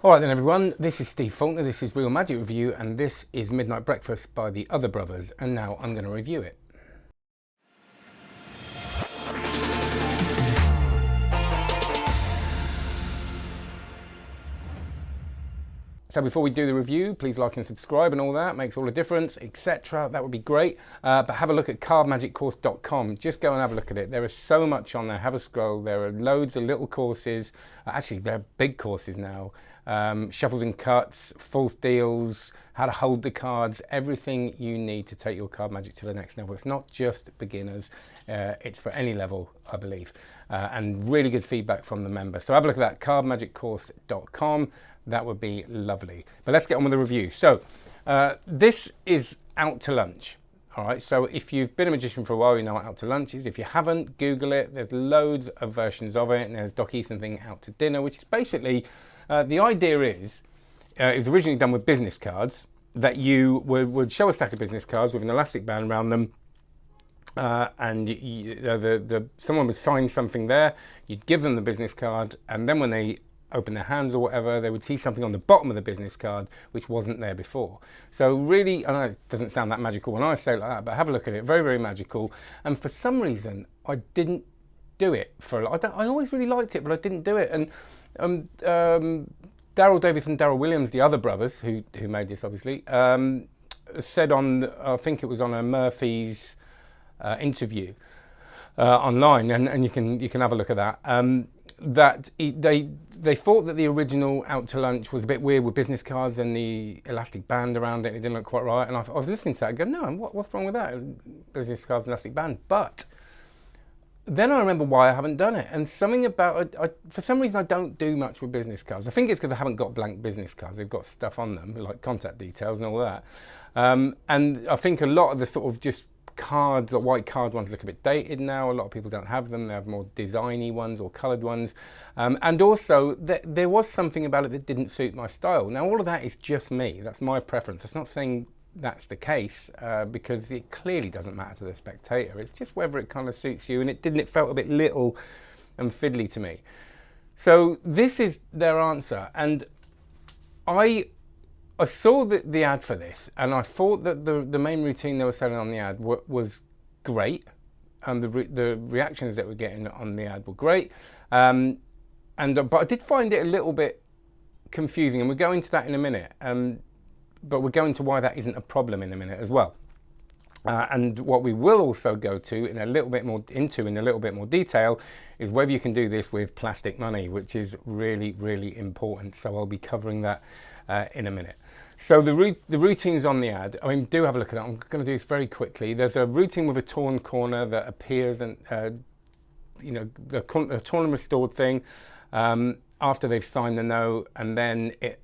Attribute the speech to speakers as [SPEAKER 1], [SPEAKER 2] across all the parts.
[SPEAKER 1] All right then everyone, this is Steve Faulkner, this is Real Magic Review, and this is Midnight Breakfast by the Other Brothers, and now I'm going to review it. So before we do the review, please like and subscribe and all that, makes all the difference, etc. That would be great. But have a look at cardmagiccourse.com. Just go and have a look at it. There is so much on there. Have a scroll. There are loads of little courses. Actually, they're big courses now. Shuffles and cuts, false deals, how to hold the cards, everything you need to take your card magic to the next level. It's not just beginners, it's for any level, I believe. And really good feedback from the members. So have a look at that, cardmagiccourse.com. That would be lovely. But let's get on with the review. So this is Out to Lunch. All right, so if you've been a magician for a while, you know what Out to Lunch is. If you haven't, Google it. There's loads of versions of it. And there's Doc Eason thing, Out to Dinner, which is basically, the idea is, it was originally done with business cards, that you would show a stack of business cards with an elastic band around them, and someone would sign something there, you'd give them the business card, and then when they open their hands or whatever, they would see something on the bottom of the business card which wasn't there before. So really, I know it doesn't sound that magical when I say it like that, but have a look at it. Very, very magical. And for some reason, I didn't do it for a lot. I always really liked it, but I didn't do it. And Daryl Davis and Daryl Williams, the other brothers who made this, obviously, said on, I think it was on a Murphy's interview online, and you can have a look at that. That they thought that the original Out to Lunch was a bit weird with business cards and the elastic band around it. It didn't look quite right. And I was listening to that and go, no, what's wrong with that? Business cards and elastic band. But then I remember why I haven't done it. And something about it, for some reason I don't do much with business cards. I think it's because I haven't got blank business cards. They've got stuff on them, like contact details and all that. And I think a lot of the sort of just cards, or white card ones, look a bit dated now. A lot of people don't have them. They have more designy ones or coloured ones. And also, there was something about it that didn't suit my style. Now, all of that is just me. That's my preference. It's not saying that's the case, because it clearly doesn't matter to the spectator. It's just whether it kind of suits you, and it felt a bit little and fiddly to me. So this is their answer, and I saw the ad for this, and I thought that the main routine they were selling on the ad was great, and the reactions that we're getting on the ad were great, but I did find it a little bit confusing, and we'll go into that in a minute. But we'll go into why that isn't a problem in a minute as well. And what we will also go to in a little bit more detail is whether you can do this with plastic money, which is really, really important. So I'll be covering that in a minute. So the routines on the ad, I mean, do have a look at it. I'm going to do this very quickly. There's a routine with a torn corner that appears, and the torn and restored thing after they've signed the note, and then it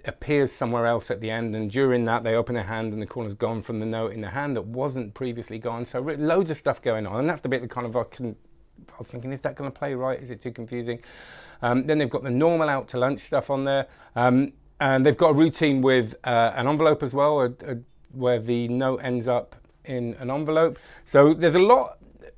[SPEAKER 1] appears somewhere else at the end, and during that they open their hand and the corner's gone from the note in the hand that wasn't previously gone. So loads of stuff going on, and that's the bit that kind of I was thinking, is that going to play right? Is it too confusing? Then they've got the normal Out to Lunch stuff on there, and they've got a routine with an envelope as well, where the note ends up in an envelope. So there's a lot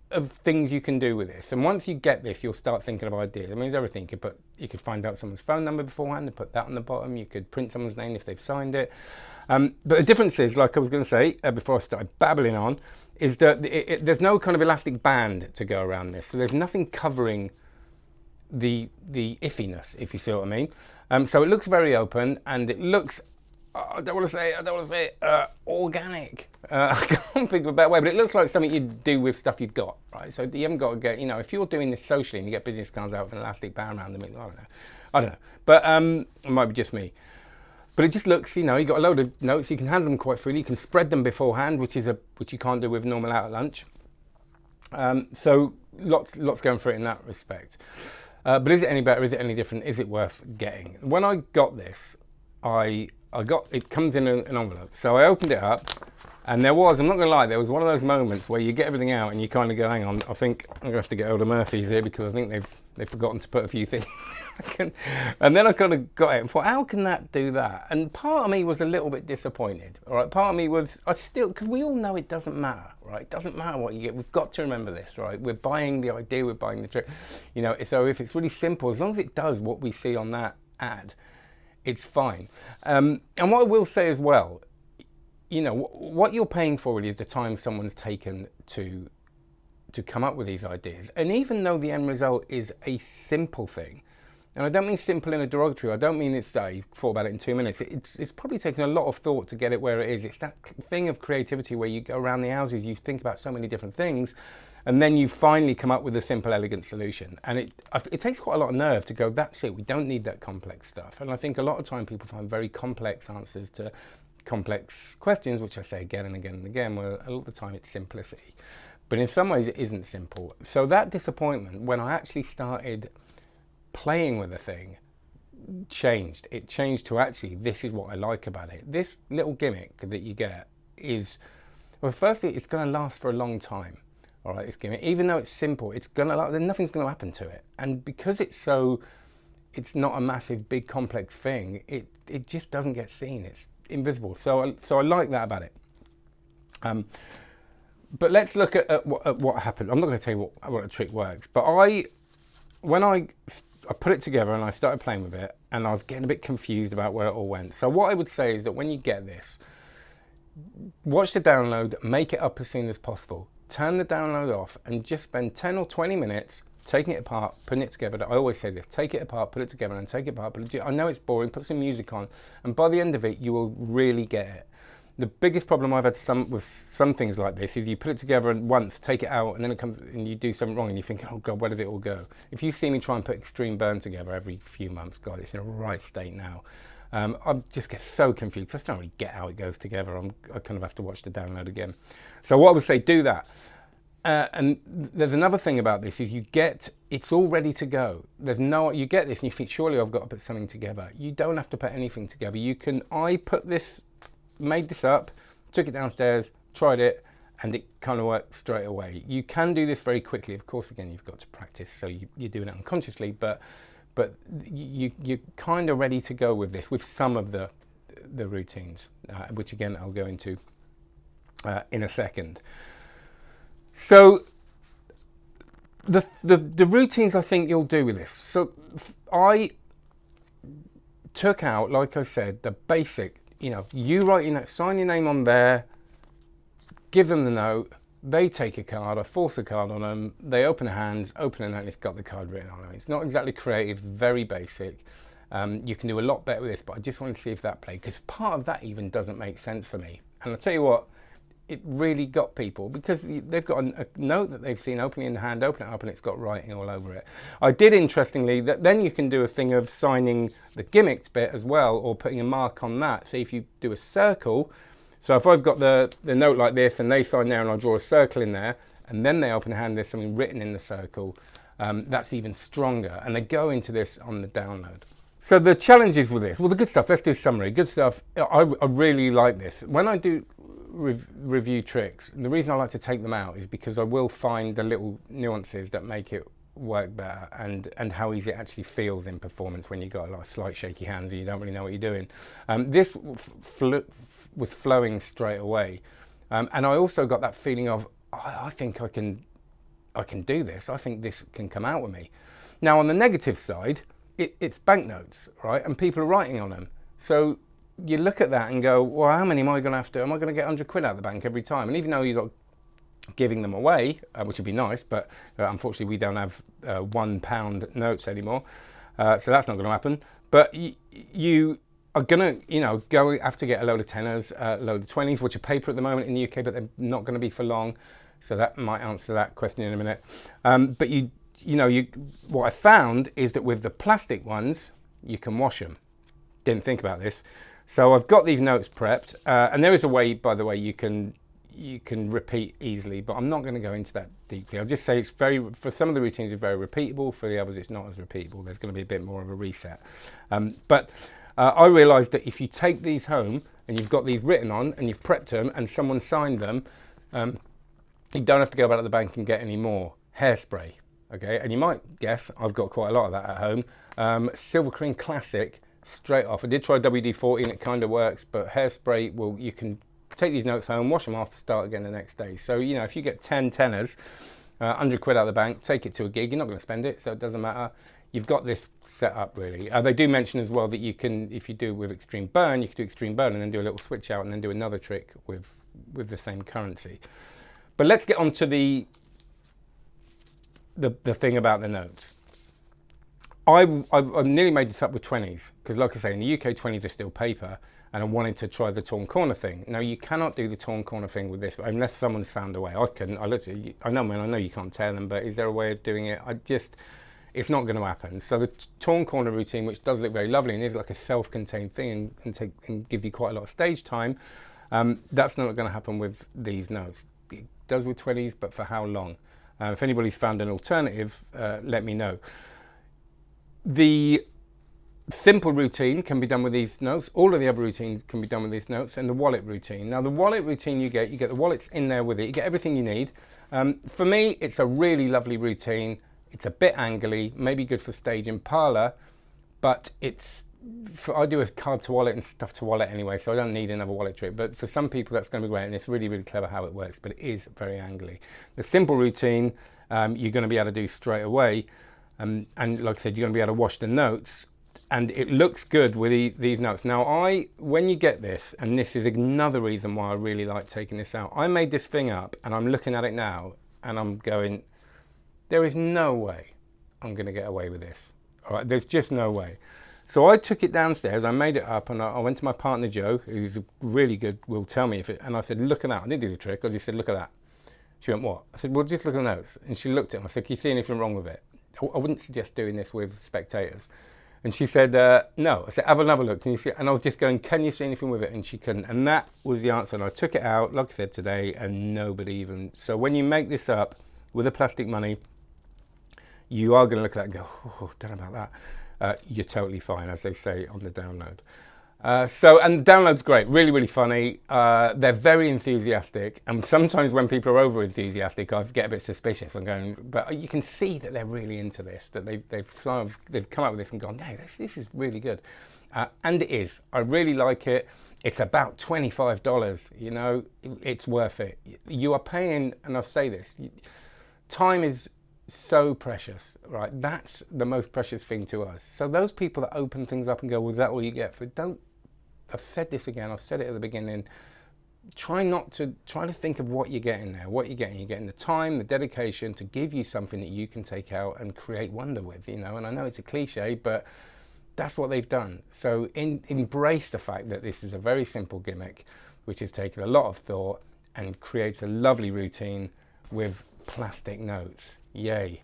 [SPEAKER 1] of things you can do with this, and once you get this, you'll start thinking of ideas. I mean, there's everything. You could find out someone's phone number beforehand and put that on the bottom. You could print someone's name if they've signed it. But the difference is, like I was going to say before I started babbling on, is that there's no kind of elastic band to go around this, so there's nothing covering the iffiness, if you see what I mean. So it looks very open, and it looks, I don't want to say it, organic. I can't think of a better way, but it looks like something you'd do with stuff you've got, right? So you haven't got to get, if you're doing this socially and you get business cards out with an elastic band around them, I don't know. But it might be just me. But it just looks, you've got a load of notes. You can handle them quite freely. You can spread them beforehand, which you can't do with normal Out at Lunch. So lots going for it in that respect. But is it any better? Is it any different? Is it worth getting? When I got this, it comes in an envelope. So I opened it up, and I'm not going to lie, there was one of those moments where you get everything out and you kind of go, hang on, I think I'm going to have to get hold of Murphy's here, because I think they've forgotten to put a few things. And then I kind of got it and thought, how can that do that? And part of me was a little bit disappointed. All right, part of me was, because we all know it doesn't matter, right? It doesn't matter what you get. We've got to remember this, right? We're buying the idea, we're buying the trick. So if it's really simple, as long as it does what we see on that ad, It's fine. And what I will say as well, you know, what you're paying for really is the time someone's taken to come up with these ideas. And even though the end result is a simple thing, and I don't mean simple in a derogatory, I don't mean it's, you thought about it in 2 minutes. It's probably taken a lot of thought to get it where it is. It's that thing of creativity where you go around the houses, you think about so many different things, and then you finally come up with a simple, elegant solution. And it takes quite a lot of nerve to go, that's it, we don't need that complex stuff. And I think a lot of time people find very complex answers to complex questions, which I say again and again and again, where a lot of the time it's simplicity. But in some ways it isn't simple. So that disappointment, when I actually started playing with a thing, changed. It changed to actually, this is what I like about it. This little gimmick that you get is, well, firstly, it's going to last for a long time. All right, this gimmick, even though it's simple, it's going to, nothing's going to happen to it. And because it's it's not a massive, big, complex thing, it just doesn't get seen. It's invisible. So I like that about it. But let's look at what happened. I'm not going to tell you what a trick works, but when I put it together and I started playing with it, and I was getting a bit confused about where it all went. So what I would say is that when you get this, watch the download, make it up as soon as possible, turn the download off, and just spend 10 or 20 minutes taking it apart, putting it together. I always say this, take it apart, put it together, and take it apart. But I know it's boring, put some music on, and by the end of it, you will really get it. The biggest problem I've had with some things like this is you put it together once, take it out, and then it comes and you do something wrong and you think, oh God, where did it all go? If you see me try and put Extreme Burn together every few months, God, it's in a right state now. I just get so confused because I don't really get how it goes together. I kind of have to watch the download again. So what I would say, do that. And there's another thing about this is it's all ready to go. You get this and you think, surely I've got to put something together. You don't have to put anything together. Made this up, took it downstairs, tried it, and it kind of worked straight away. You can do this very quickly. Of course, again, you've got to practice, so you're doing it unconsciously, but you're kind of ready to go with this, with some of the routines, which again, I'll go into in a second. So the routines I think you'll do with this. So I took out, like I said, the basic, you write your note, sign your name on there, give them the note, they take a card, I force a card on them, they open their hands, open a note, and it's got the card written on it. It's not exactly creative, very basic. You can do a lot better with this, but I just want to see if that played, because part of that even doesn't make sense for me. And I'll tell you what, it really got people, because they've got a note that they've seen opening in the hand, open it up, and it's got writing all over it. I did, interestingly, that then you can do a thing of signing the gimmicks bit as well, or putting a mark on that. So if you do a circle, so if I've got the note like this and they sign there and I draw a circle in there, and then they open a hand, there's something written in the circle, that's even stronger. And they go into this on the download. So the challenges with this, well, the good stuff, let's do a summary. Good stuff, I really like this. When I do review tricks, the reason I like to take them out is because I will find the little nuances that make it work better, and how easy it actually feels in performance when you've got like slight shaky hands and you don't really know what you're doing. This was flowing straight away, and I also got that feeling of, I think I can do this. I think this can come out with me. Now on the negative side, it's banknotes, right? And people are writing on them. So you look at that and go, well, how many am I going to have to? Am I going to get 100 quid out of the bank every time? And even though you're not giving them away, which would be nice, but unfortunately we don't have £1 notes anymore, so that's not going to happen. But you are going to, have to get a load of tenors, a load of 20s, which are paper at the moment in the UK, but they're not going to be for long. So that might answer that question in a minute. But what I found is that with the plastic ones, you can wash them. Didn't think about this. So I've got these notes prepped, and there is a way, by the way, you can repeat easily, but I'm not going to go into that deeply. I'll just say for some of the routines it's very repeatable, for the others it's not as repeatable. There's going to be a bit more of a reset. But I realised that if you take these home and you've got these written on and you've prepped them and someone signed them, you don't have to go back to the bank and get any more. Hairspray, okay? And you might guess I've got quite a lot of that at home. Silver Cream Classic, straight off. I did try WD-40 and it kind of works, but Hairspray, well, you can take these notes home, wash them off, start again the next day. So, if you get 10 tenors, 100 quid out of the bank, take it to a gig, you're not going to spend it, so it doesn't matter. you've got this set up really. They do mention as well that you can, if you do with extreme burn, you can do extreme burn and then do a little switch out and then do another trick with the same currency. But let's get on to the thing about the notes. I nearly made this up with 20s because, like I say, in the UK 20s are still paper, and I wanted to try the torn corner thing. Now you cannot do the torn corner thing with this unless someone's found a way. I couldn't. I know you can't tell them, but is there a way of doing it? It's not going to happen. So the torn corner routine, which does look very lovely and is like a self-contained thing and give you quite a lot of stage time, that's not going to happen with these notes. It does with 20s, but for how long? If anybody's found an alternative, let me know. The simple routine can be done with these notes. All of the other routines can be done with these notes, and the wallet routine. Now the wallet routine you get the wallets in there with it. You get everything you need. For me, it's a really lovely routine. It's a bit angly, maybe good for stage in parlour, but I do a card to wallet and stuff to wallet anyway, so I don't need another wallet trick. But for some people, that's going to be great, and it's really, really clever how it works, but it is very angly. The simple routine, you're going to be able to do straight away. And like I said, you're going to be able to wash the notes, and it looks good with these notes. Now, when you get this, and this is another reason why I really like taking this out, I made this thing up, and I'm looking at it now, and I'm going, there is no way I'm going to get away with this. All right, there's just no way. So I took it downstairs, I made it up, and I went to my partner Jo, who's really good, will tell me if it, and I said, look at that. I didn't do the trick, I just said, look at that. She went, what? I said, well, just look at the notes. And she looked at it, and I said, can you see anything wrong with it? I wouldn't suggest doing this with spectators. And she said, no. I said, have another look. Can you see? And I was just going, can you see anything with it? And she couldn't. And that was the answer. And I took it out, like I said today, and nobody even. So when you make this up with the plastic money, you are going to look at that and go, oh, don't know about that. You're totally fine, as they say on the download. And the download's great, really, really funny. They're very enthusiastic, and sometimes when people are over enthusiastic, I get a bit suspicious. I'm going, but you can see that they're really into this, that they've come up with this and gone, hey, this is really good, and it is. I really like it. It's about $25. You know, it's worth it. You are paying, and I'll say this: time is so precious, right? That's the most precious thing to us. So those people that open things up and go, well, is that all you get for it? Don't. I've said this again, I've said it at the beginning, try to think of what you're getting there. What you're getting the time, the dedication to give you something that you can take out and create wonder with, you know. And I know it's a cliche, but that's what they've done. So embrace the fact that this is a very simple gimmick, which has taken a lot of thought and creates a lovely routine with plastic notes. Yay.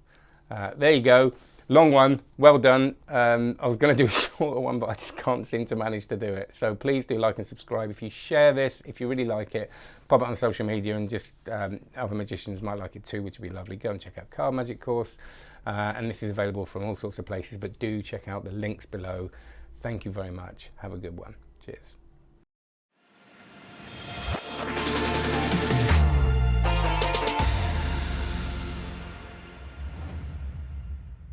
[SPEAKER 1] There you go. Long one, well done. I was going to do a shorter one, but I just can't seem to manage to do it. So please do like and subscribe. If you share this, if you really like it, pop it on social media, and just other magicians might like it too, which would be lovely. Go and check out Card Magic Course. And this is available from all sorts of places, but do check out the links below. Thank you very much. Have a good one. Cheers.